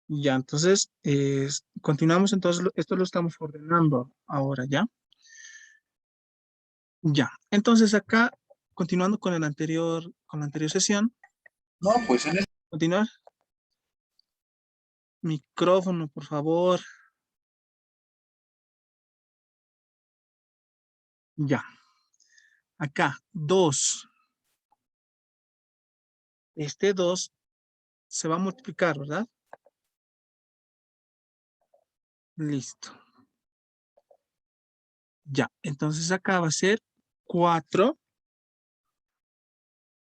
Ya, entonces, continuamos, entonces, esto lo estamos ordenando ahora, ¿ya? Ya, entonces acá, continuando con la anterior sesión, No, pues en este. continuar, micrófono, por favor, ya, acá, 2, este 2 se va a multiplicar, ¿verdad? Listo, ya, entonces acá va a ser 4,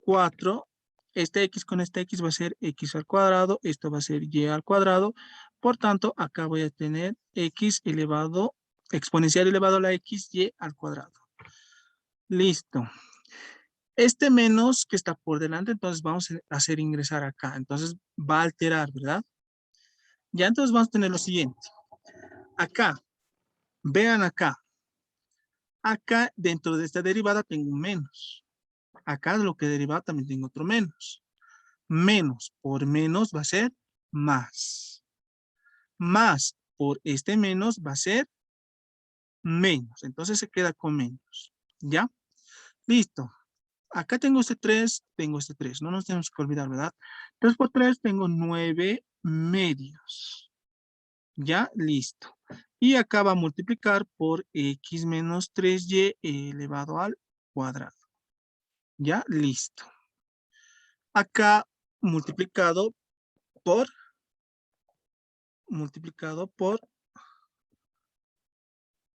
4, este x con este x va a ser x al cuadrado, esto va a ser y al cuadrado, por tanto, acá voy a tener x elevado, exponencial elevado a la x, y al cuadrado. Listo. Este menos que está por delante, entonces vamos a hacer ingresar acá, entonces va a alterar, ¿verdad? Ya entonces vamos a tener lo siguiente. Acá, vean acá, acá dentro de esta derivada tengo un menos. Acá de lo que deriva también tengo otro menos. Menos por menos va a ser más. Más por este menos va a ser menos. Entonces se queda con menos. ¿Ya? Listo. Acá tengo este 3, tengo este 3. No nos tenemos que olvidar, ¿verdad? 3 por 3 tengo 9 medios. ¿Ya? Listo. Y acá va a multiplicar por x menos 3y elevado al cuadrado. ¿Ya? Listo. Acá multiplicado por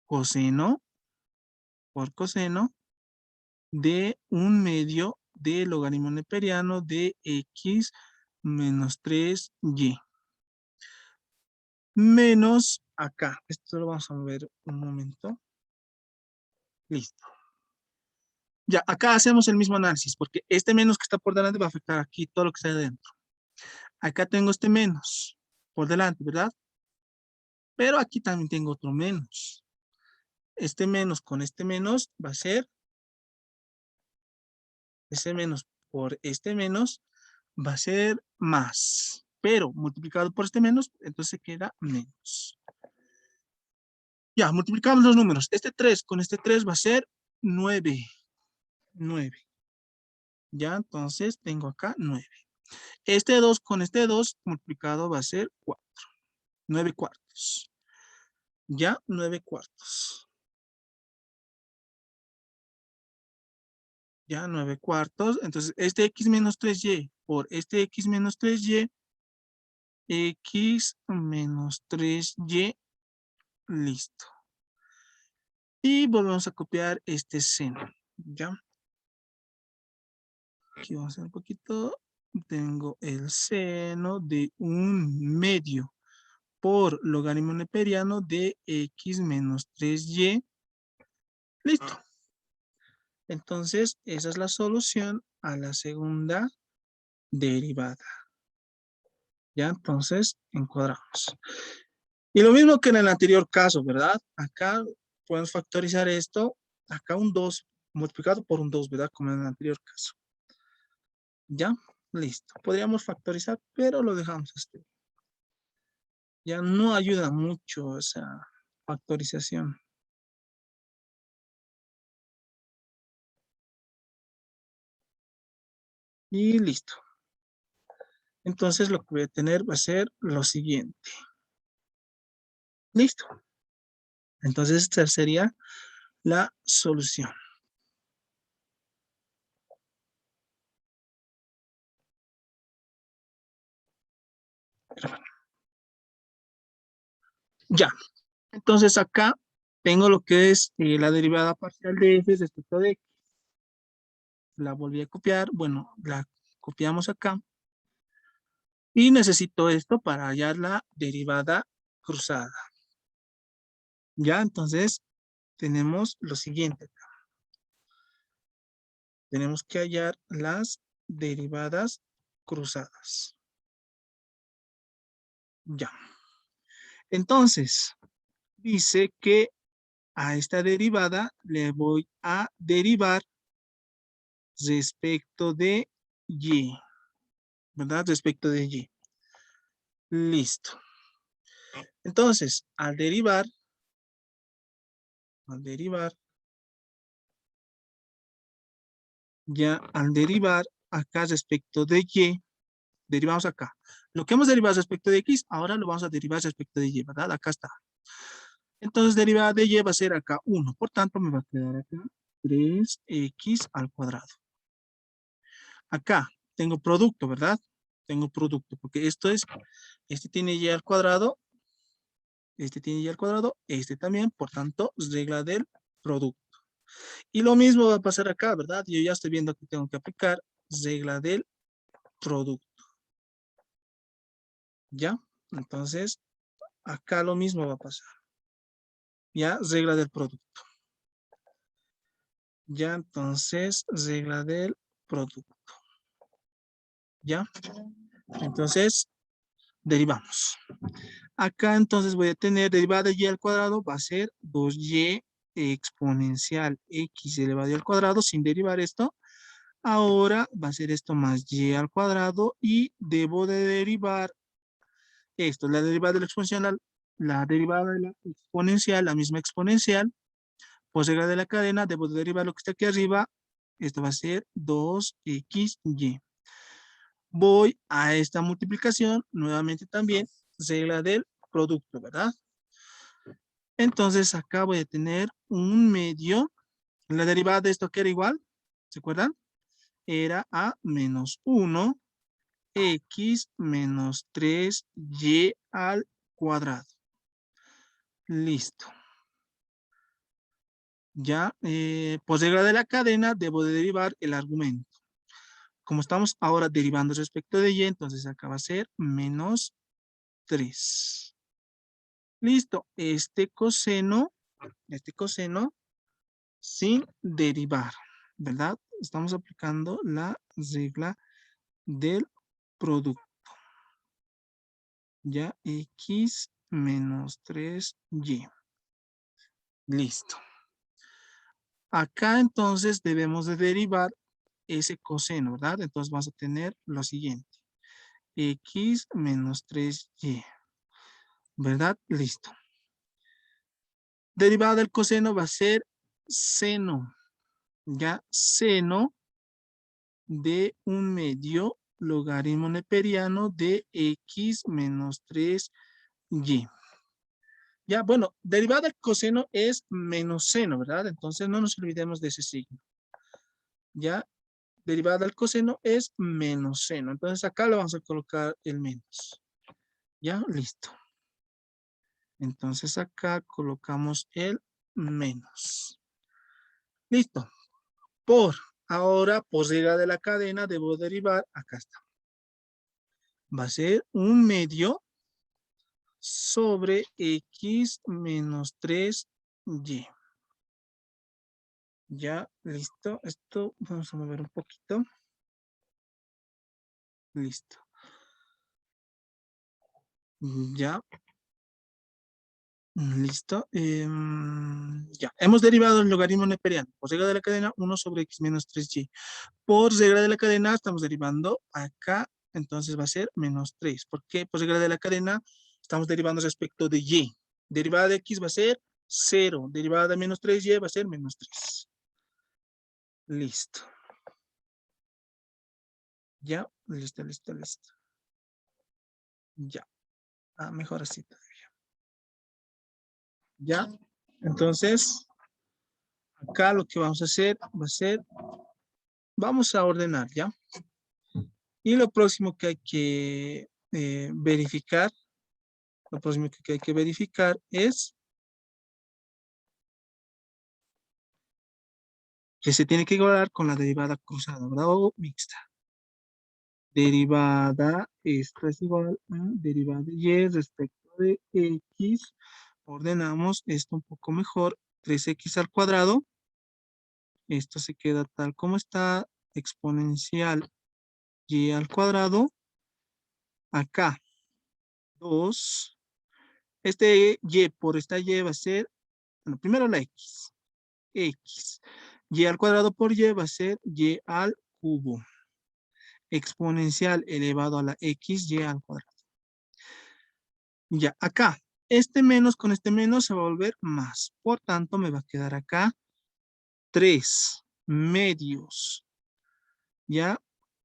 coseno, de un medio de logaritmo neperiano de x menos 3y. Menos acá. Esto lo vamos a ver un momento. Listo. Ya, acá hacemos el mismo análisis, porque este menos que está por delante va a afectar aquí todo lo que está adentro. Acá tengo este menos por delante, ¿verdad? Pero aquí también tengo otro menos. Este menos con este menos va a ser ese menos por este menos va a ser más. Pero multiplicado por este menos, entonces queda menos. Ya, multiplicamos los números. Este 3 con este 3 va a ser 9. 9. Ya, entonces tengo acá 9. Este 2 con este 2 multiplicado va a ser 4. 9 cuartos. Ya, 9 cuartos. Ya, 9 cuartos. Entonces, este x menos 3y por este x menos 3y, x menos 3y, listo. Y volvemos a copiar este seno. Ya. Aquí vamos a hacer un poquito. Tengo el seno de un medio por logaritmo neperiano de x menos 3y. Listo. Entonces, esa es la solución a la segunda derivada. Ya, entonces, encuadramos. Y lo mismo que en el anterior caso, ¿verdad? Acá podemos factorizar esto. Acá un 2 multiplicado por un 2, ¿verdad? Como en el anterior caso. Ya, listo. Podríamos factorizar, pero lo dejamos así. Ya no ayuda mucho esa factorización. Y listo. Entonces lo que voy a tener va a ser lo siguiente. Listo. Entonces esta sería la solución. Ya. Entonces acá tengo lo que es la derivada parcial de f respecto de x. La volví a copiar. Bueno, la copiamos acá. Y necesito esto para hallar la derivada cruzada. Ya, entonces tenemos lo siguiente. Tenemos que hallar las derivadas cruzadas. Ya. Entonces, dice que a esta derivada le voy a derivar respecto de y, ¿verdad? Respecto de y. Listo. Entonces, al derivar, ya al derivar acá respecto de y, derivamos acá. Lo que hemos derivado respecto de x, ahora lo vamos a derivar respecto de y, ¿verdad? Acá está. Entonces, derivada de y va a ser acá 1. Por tanto, me va a quedar acá 3x al cuadrado. Acá tengo producto, ¿verdad? Tengo producto, porque esto es, este tiene y al cuadrado, este tiene y al cuadrado, este también, por tanto, regla del producto. Y lo mismo va a pasar acá, ¿verdad? Yo ya estoy viendo que tengo que aplicar regla del producto. ¿Ya? Entonces, acá lo mismo va a pasar. ¿Ya? Regla del producto. ¿Ya? Entonces, regla del producto. ¿Ya? Entonces, derivamos. Acá entonces voy a tener derivada de y al cuadrado, va a ser 2y exponencial x elevado al cuadrado, sin derivar esto. Ahora va a ser esto más y al cuadrado y debo de derivar esto, la derivada de la exponencial, la derivada de la exponencial, la misma exponencial, por regla de la cadena, debo de derivar lo que está aquí arriba, esto va a ser 2xy. Voy a esta multiplicación, nuevamente también, regla del producto, ¿verdad? Entonces acá voy a tener un medio, la derivada de esto que era igual, ¿se acuerdan? Era a menos 1, x menos 3y al cuadrado. Listo. Ya, por regla de la cadena, debo de derivar el argumento. Como estamos ahora derivando respecto de y, entonces acá va a ser menos 3. Listo. Este coseno sin derivar, ¿verdad? Estamos aplicando la regla del producto. Ya, x menos 3y. Listo. Acá entonces debemos de derivar ese coseno, ¿verdad? Entonces vamos a tener lo siguiente. X menos 3y. ¿Verdad? Listo. Derivada del coseno va a ser seno. Ya, seno de un medio logaritmo neperiano de x menos 3y. Ya, bueno, derivada del coseno es menos seno, ¿verdad? Entonces no nos olvidemos de ese signo. Ya, derivada del coseno es menos seno. Entonces acá le vamos a colocar el menos. Ya, listo. Entonces acá colocamos el menos. Listo. Ahora, por regla de la cadena, debo derivar, acá está. Va a ser un medio sobre x menos 3y. Ya, listo. Esto vamos a mover un poquito. Listo. Ya. Listo. Ya. Hemos derivado el logaritmo neperiano. Por regla de la cadena, 1 sobre x menos 3y. Por regla de la cadena, estamos derivando acá. Entonces va a ser menos 3. ¿Por qué? Por regla de la cadena, estamos derivando respecto de y. Derivada de x va a ser 0. Derivada de menos 3y va a ser menos 3. Listo. Ya. Listo, listo, listo. Ya. Ah, mejor así todavía. Ya. Entonces, acá lo que vamos a hacer va a ser, vamos a ordenar, ¿ya? Y lo próximo que hay que verificar, es que se tiene que igualar con la derivada cruzada, ¿verdad? O mixta. Derivada, esto es igual a derivada de y respecto de x. Ordenamos esto un poco mejor. 3x al cuadrado. Esto se queda tal como está. Exponencial y al cuadrado. Acá, 2. Este y por esta y va a ser, bueno, primero la x. X. Y al cuadrado por y va a ser y al cubo. Exponencial elevado a la x, y al cuadrado. Ya, acá, este menos con este menos se va a volver más. Por tanto, me va a quedar acá 3 medios. Ya,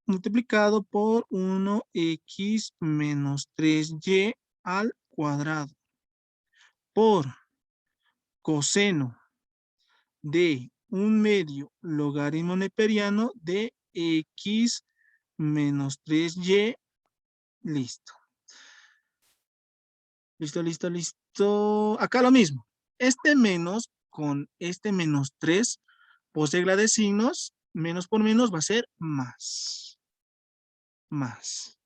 multiplicado por 1x menos 3y al cuadrado. Por coseno de 1/2 logaritmo neperiano de x menos 3y. Listo. Listo, listo, listo. Acá lo mismo. Este menos con este menos 3, por regla de signos, menos por menos va a ser más. Más.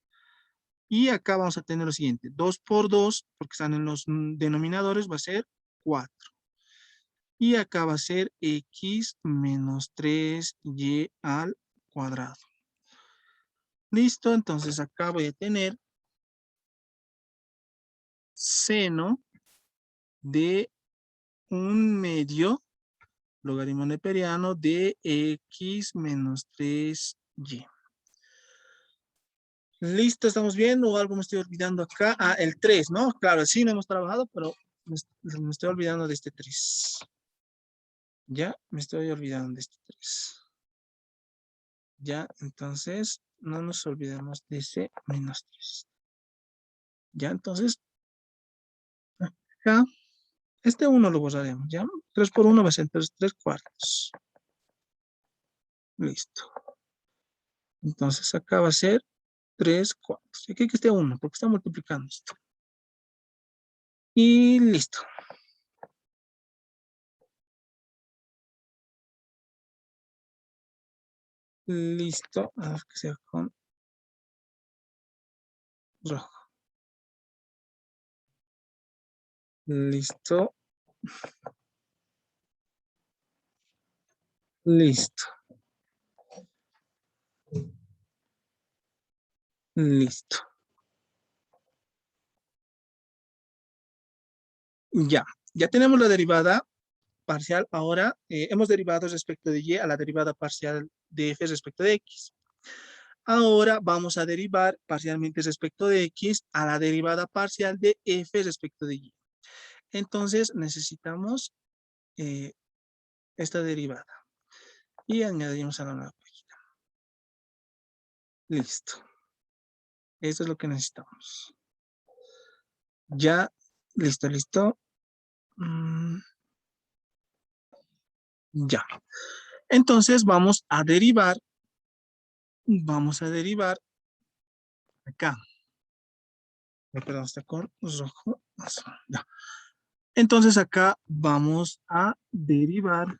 Y acá vamos a tener lo siguiente. 2 por 2, porque están en los denominadores, va a ser 4. Y acá va a ser x menos 3y al cuadrado. Listo, entonces acá voy a tener seno de 1/2 logaritmo neperiano de x menos 3y. Listo, ¿estamos bien? ¿O algo me estoy olvidando acá? Ah, el 3, ¿no? Claro, sí, no hemos trabajado, pero me estoy olvidando de este 3. Ya, me estoy olvidando de este 3. Ya, entonces, no nos olvidemos de ese menos 3. Ya, entonces, acá, este 1 lo borraremos, ¿ya? 3 por 1 va a ser entonces 3 cuartos. Listo. Entonces, acá va a ser 3 cuartos. Y aquí que esté 1, porque está multiplicando esto. Y listo. Listo. A ver que sea con rojo. Listo. Listo. Listo. Ya. Ya tenemos la derivada parcial. Ahora hemos derivado respecto de y a la derivada parcial de f respecto de x. Ahora vamos a derivar parcialmente respecto de x a la derivada parcial de f respecto de y. Entonces necesitamos esta derivada. Y añadimos a la nueva página. Listo. Eso es lo que necesitamos. Ya, listo, listo. Ya. Entonces vamos a derivar acá. Perdón, está con rojo. Ya. Entonces acá vamos a derivar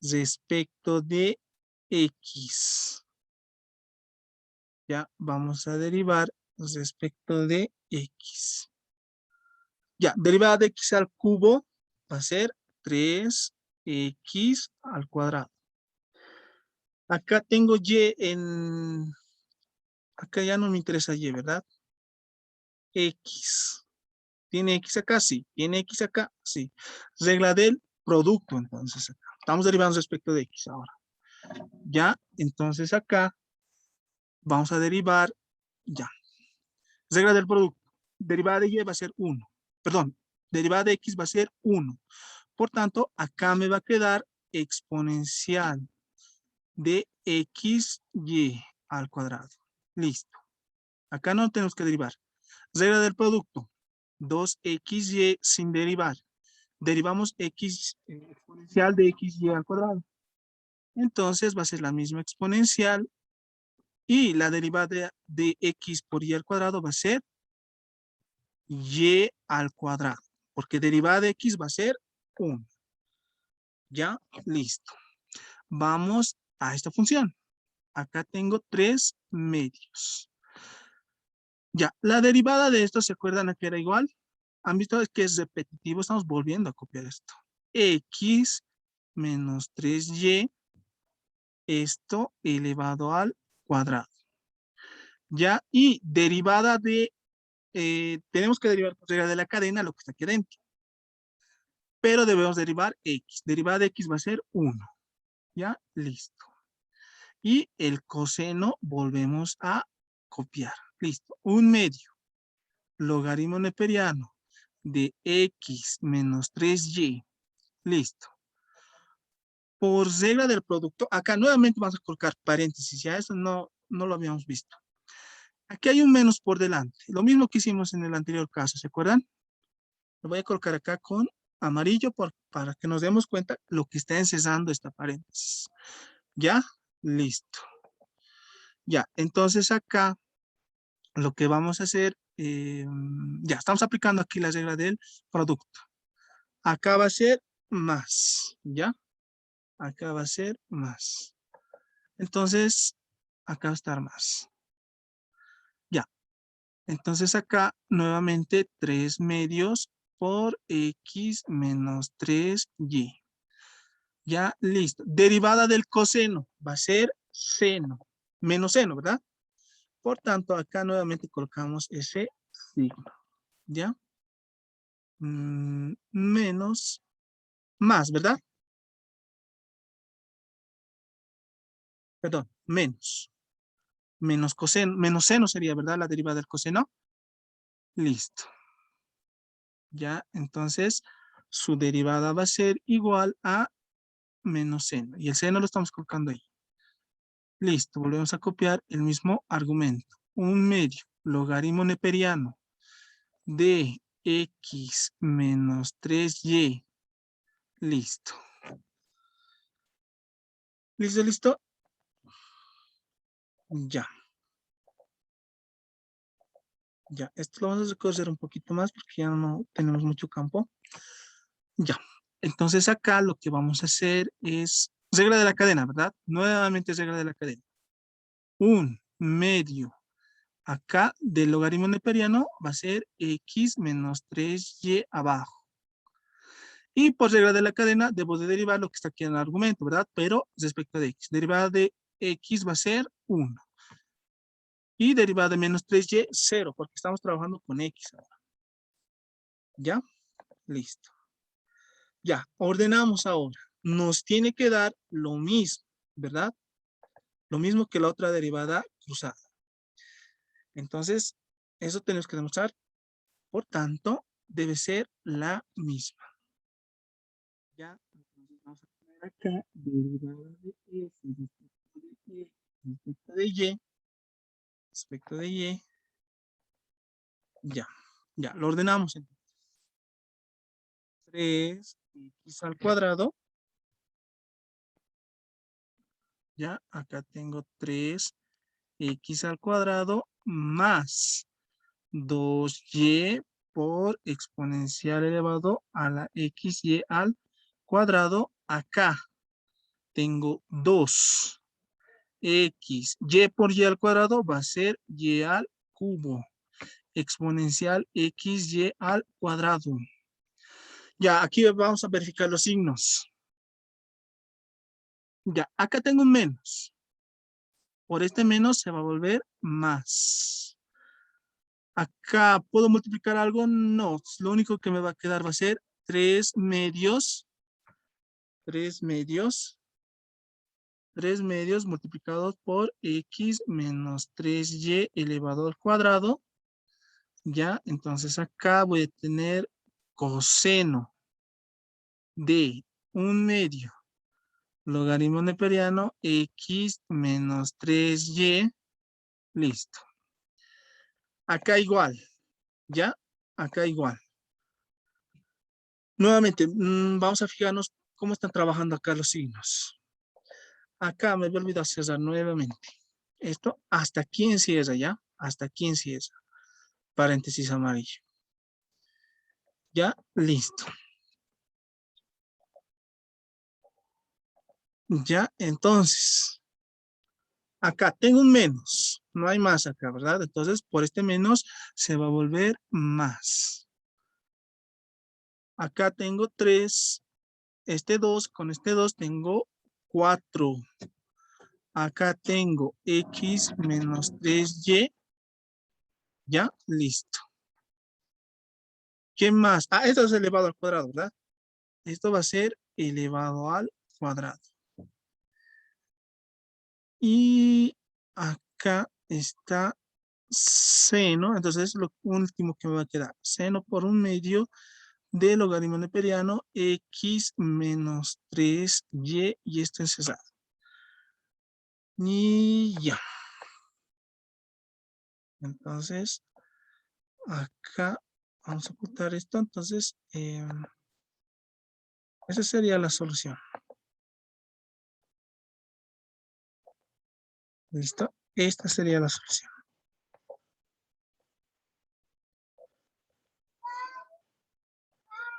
respecto de x. Ya, vamos a derivar respecto de x. Ya, derivada de x al cubo va a ser 3x al cuadrado. Acá tengo y en... Acá ya no me interesa y, ¿verdad? X. ¿Tiene X acá? Sí. ¿Tiene X acá? Sí. Regla del producto, entonces acá. Estamos derivando respecto de X ahora. Ya, entonces acá vamos a derivar, ya. Regla del producto. Derivada de Y va a ser 1. Perdón, derivada de X va a ser 1. Por tanto, acá me va a quedar exponencial de XY al cuadrado. Listo. Acá no tenemos que derivar. Regla del producto. 2XY sin derivar. Derivamos X exponencial de XY al cuadrado. Entonces va a ser la misma exponencial y la derivada de X por Y al cuadrado va a ser Y al cuadrado. Porque derivada de X va a ser 1. Ya, listo. Vamos a esta función. Acá tengo 3 medios. Ya, la derivada de esto, ¿se acuerdan a que era igual? ¿Han visto que es repetitivo? Estamos volviendo a copiar esto. X menos 3y, esto elevado al cuadrado. Ya, y derivada de, tenemos que derivar por regla de la cadena lo que está aquí adentro. Pero debemos derivar x. Derivada de x va a ser 1. Ya, listo. Y el coseno volvemos a copiar. Listo. 1/2 logaritmo neperiano de x menos 3y. Listo. Por regla del producto, acá nuevamente vamos a colocar paréntesis, ya eso no lo habíamos visto. Aquí hay un menos por delante, lo mismo que hicimos en el anterior caso, ¿se acuerdan? Lo voy a colocar acá con amarillo para que nos demos cuenta lo que está encesando esta paréntesis. ¿Ya? Listo. Ya, entonces acá lo que vamos a hacer, ya estamos aplicando aquí la regla del producto. Acá va a ser más, ¿ya? Acá va a ser más. Entonces, acá va a estar más. Ya. Entonces acá nuevamente 3/2 por x menos 3y. Ya, listo. Derivada del coseno va a ser seno. Menos seno, ¿verdad? Por tanto, acá nuevamente colocamos ese signo. ¿Ya? Menos, más, ¿verdad? Perdón, menos. Menos coseno, menos seno sería, ¿verdad? La derivada del coseno. Listo. Ya, entonces su derivada va a ser igual a menos seno. Y el seno lo estamos colocando ahí. Listo, volvemos a copiar el mismo argumento. 1/2 logaritmo neperiano de x menos 3y. Listo. ¿Listo, listo? Ya. Ya, esto lo vamos a recoger un poquito más porque ya no tenemos mucho campo. Ya. Entonces acá lo que vamos a hacer es regla de la cadena, ¿verdad? Nuevamente regla de la cadena. 1/2 acá del logaritmo neperiano va a ser x menos 3y abajo. Y por regla de la cadena debo de derivar lo que está aquí en el argumento, ¿verdad? Pero respecto de x. Derivada de x va a ser 1. Y derivada de menos 3y, 0, porque estamos trabajando con x ahora. ¿Ya? Listo. Ya, ordenamos ahora. Nos tiene que dar lo mismo, ¿verdad? Lo mismo que la otra derivada cruzada. Entonces, eso tenemos que demostrar. Por tanto, debe ser la misma. Ya, entonces vamos a poner acá derivada de f respecto de y, respecto de y. Ya, ya, lo ordenamos entonces. 3x al cuadrado. Ya, acá tengo 3x al cuadrado más 2y por exponencial elevado a la xy al cuadrado. Acá tengo 2x. Y por y al cuadrado va a ser y al cubo. Exponencial xy al cuadrado. Ya, aquí vamos a verificar los signos. Ya, acá tengo un menos. Por este menos se va a volver más. Acá, ¿puedo multiplicar algo? No, lo único que me va a quedar va a ser 3/2. 3/2 multiplicados por x menos 3y elevado al cuadrado. Ya, entonces acá voy a tener coseno de 1/2 logaritmo neperiano x menos 3y. Listo. Acá igual, ¿ya? Acá igual. Nuevamente, vamos a fijarnos cómo están trabajando acá los signos. Acá me había olvidado cerrar nuevamente. Esto hasta aquí encierra, ¿ya? Hasta aquí encierra. Paréntesis amarillo. Ya, listo. Ya, entonces, acá tengo un menos. No hay más acá, ¿verdad? Entonces, por este menos se va a volver más. Acá tengo 3. Este 2, con este 2 tengo 4. Acá tengo x menos 3y. Ya, listo. ¿Qué más? Ah, esto es elevado al cuadrado, ¿verdad? Esto va a ser elevado al cuadrado. Y acá está seno, entonces lo último que me va a quedar, seno por 1/2 del logaritmo neperiano x menos 3y, y esto es cesado. Y ya. Entonces, acá vamos a ocultar esto, entonces, esa sería la solución. ¿Listo? Esta sería la solución.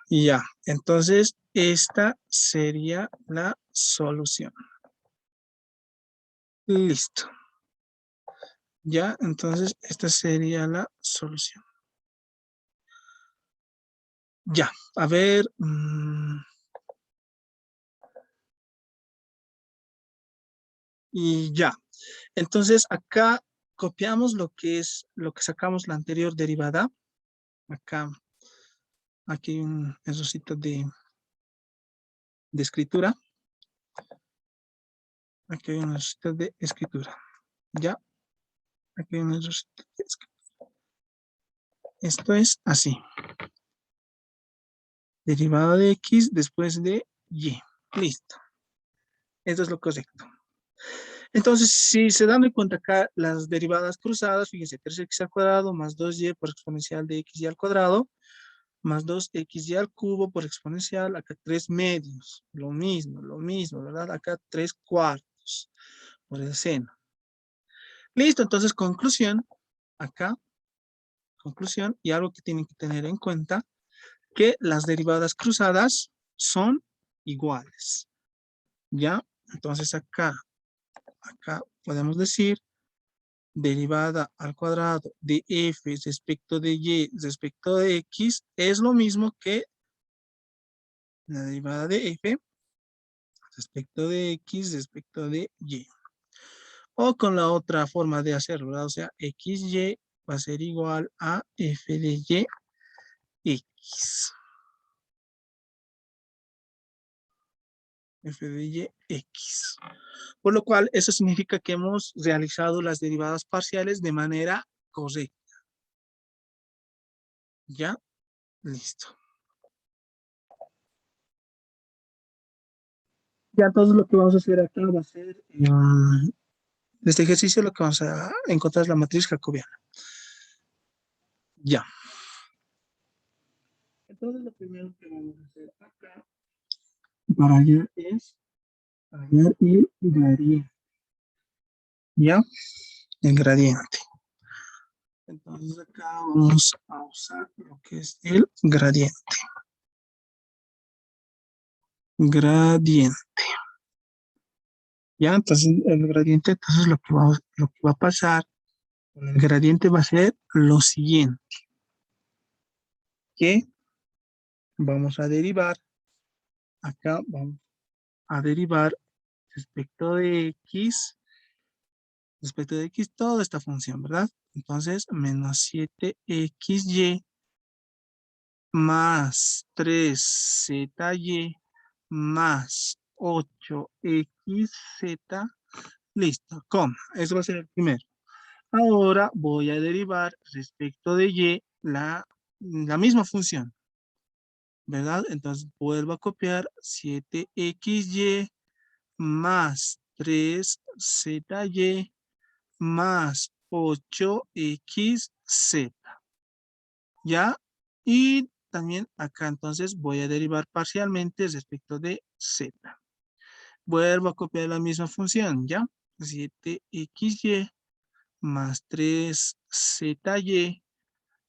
Y ya, entonces esta sería la solución. Listo. Ya, entonces esta sería la solución. Ya, a ver. Y ya. Entonces acá copiamos lo que sacamos la anterior derivada. Acá, aquí hay un errorcito de escritura. Aquí hay un errorcito de escritura. Ya. Aquí hay un errorcito de escritura. Esto es así. Derivada de x después de y. Listo. Esto es lo correcto. Entonces, si se dan cuenta acá, las derivadas cruzadas, fíjense, 3x al cuadrado más 2y por exponencial de xy al cuadrado, más 2xy al cubo por exponencial, acá 3 medios, lo mismo, ¿verdad? Acá 3 cuartos por el seno. Listo, entonces conclusión, acá, conclusión, y algo que tienen que tener en cuenta, que las derivadas cruzadas son iguales, ¿ya? Entonces acá podemos decir derivada al cuadrado de f respecto de y respecto de x es lo mismo que la derivada de f respecto de x respecto de y. O con la otra forma de hacerlo, ¿verdad? O sea, xy va a ser igual a f de y x. F de y x. Por lo cual, eso significa que hemos realizado las derivadas parciales de manera correcta. ¿Ya? Listo. Ya entonces lo que vamos a hacer acá va a ser, de este ejercicio lo que vamos a encontrar es la matriz jacobiana. Ya. Entonces lo primero que vamos a hacer acá para hallar es hallar el gradiente. ¿Ya? El gradiente. Entonces acá vamos a usar lo que es el gradiente. Gradiente. Ya, entonces el gradiente, entonces lo que va a pasar con el gradiente va a ser lo siguiente. Que vamos a derivar, acá vamos a derivar respecto de x, toda esta función, ¿verdad? Entonces, menos 7xy más 3zy más 8xz, listo, coma, eso va a ser el primero. Ahora voy a derivar respecto de y la misma función, ¿verdad? Entonces vuelvo a copiar 7xy más 3zy más 8xz. ¿Ya? Y también acá entonces voy a derivar parcialmente respecto de z. Vuelvo a copiar la misma función, ¿ya? 7xy más 3zy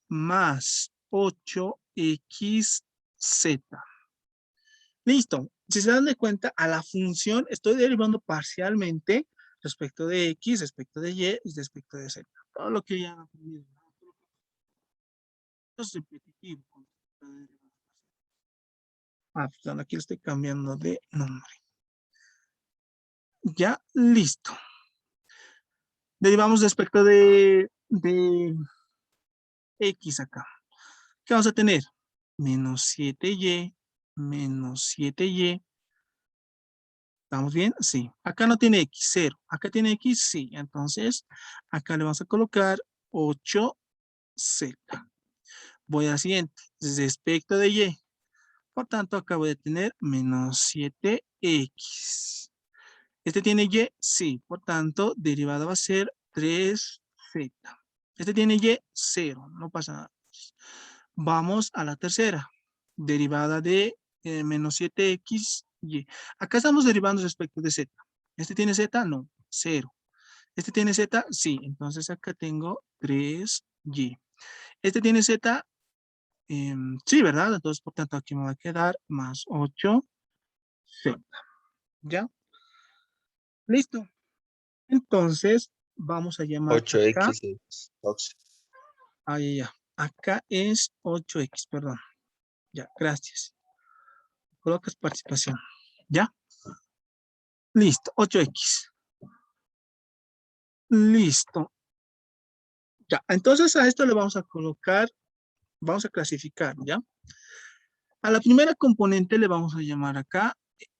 más 8xz. Listo. Si se dan de cuenta, a la función estoy derivando parcialmente respecto de x, respecto de y y respecto de z. Todo lo que ya han aprendido. Esto es repetitivo. Perdón, aquí lo estoy cambiando de nombre. Ya, listo. Derivamos respecto de x acá. ¿Qué vamos a tener? Menos 7y ¿Estamos bien? Sí. Acá no tiene X, 0. Acá tiene X, sí. Entonces, acá le vamos a colocar 8Z. Voy al siguiente. Respecto de Y. Por tanto, acá voy a tener menos 7X. ¿Este tiene Y? Sí. Por tanto, derivada va a ser 3Z. Este tiene Y, 0. No pasa nada. Vamos a la tercera. Derivada de menos 7X, Y. Acá estamos derivando respecto de Z. ¿Este tiene Z? No, 0. ¿Este tiene Z? Sí. Entonces acá tengo 3Y. ¿Este tiene Z? Sí, ¿verdad? Entonces, por tanto, aquí me va a quedar más 8Z. ¿Ya? Listo. Entonces, vamos a llamar acá. 8x es 12. Ahí ya. Acá es 8X, perdón. Ya, gracias. Colocas participación. ¿Ya? Listo, 8X. Listo. Ya, entonces a esto le vamos a colocar, vamos a clasificar, ¿ya? A la primera componente le vamos a llamar acá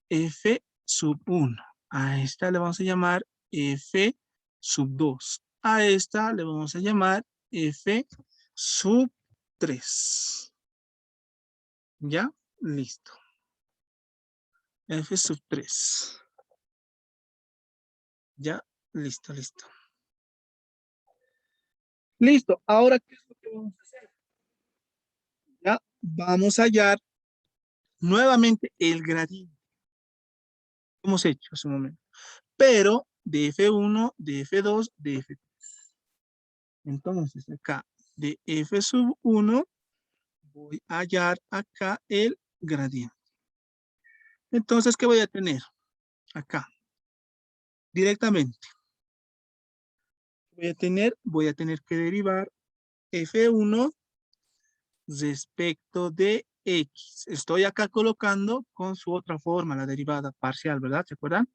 F sub 1. A esta le vamos a llamar F sub 2. A esta le vamos a llamar F sub 3. ¿Ya? Listo. F sub 3. ¿Ya? Listo, listo. Listo. Ahora, ¿qué es lo que vamos a hacer? Ya, vamos a hallar nuevamente el gradiente. Hemos hecho hace un momento. Pero de F1, de F2, de F3. Entonces, acá de F sub 1 voy a hallar acá el gradiente. Entonces, ¿qué voy a tener? Acá, directamente. Voy a tener que derivar F1 respecto de X. Estoy acá colocando con su otra forma, la derivada parcial, ¿verdad? ¿Se acuerdan?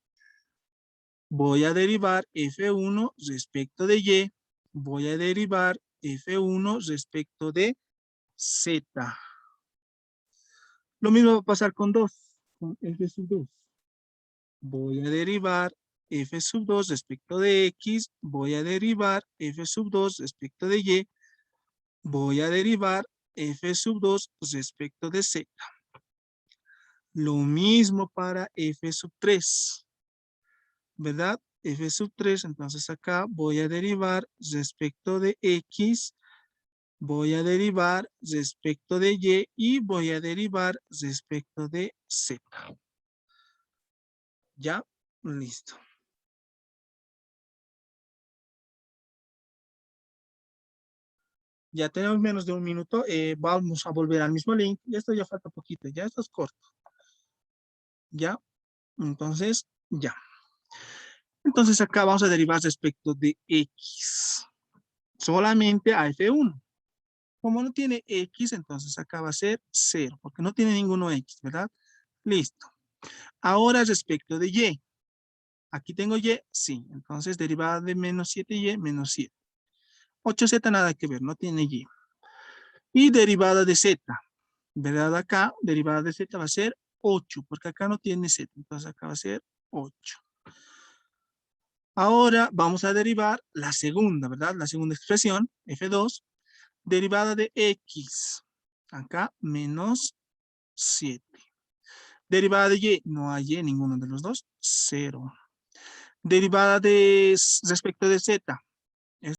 Voy a derivar F1 respecto de Y. Voy a derivar F1 respecto de Z. Lo mismo va a pasar con 2, con F sub 2. Voy a derivar F sub 2 respecto de X. Voy a derivar F sub 2 respecto de Y. Voy a derivar F sub 2 respecto de Z. Lo mismo para F sub 3. ¿Verdad? F sub 3, entonces acá voy a derivar respecto de X, voy a derivar respecto de Y y voy a derivar respecto de Z. ¿Ya? Listo. Ya tenemos menos de un minuto. Vamos a volver al mismo link. Y esto ya falta poquito. Ya esto es corto. ¿Ya? Entonces, ya. Entonces acá vamos a derivar respecto de X. Solamente a F1. Como no tiene X, entonces acá va a ser 0, porque no tiene ninguno X, ¿verdad? Listo. Ahora respecto de Y. Aquí tengo Y, sí. Entonces derivada de menos 7Y, menos 7. 8Z nada que ver, no tiene Y. Y derivada de Z. ¿Verdad? Acá, derivada de Z va a ser 8, porque acá no tiene Z. Entonces acá va a ser 8. Ahora vamos a derivar la segunda, ¿verdad? La segunda expresión, F2, derivada de X. Acá, menos 7. Derivada de Y, no hay Y, ninguno de los dos, 0. Derivada de respecto de Z,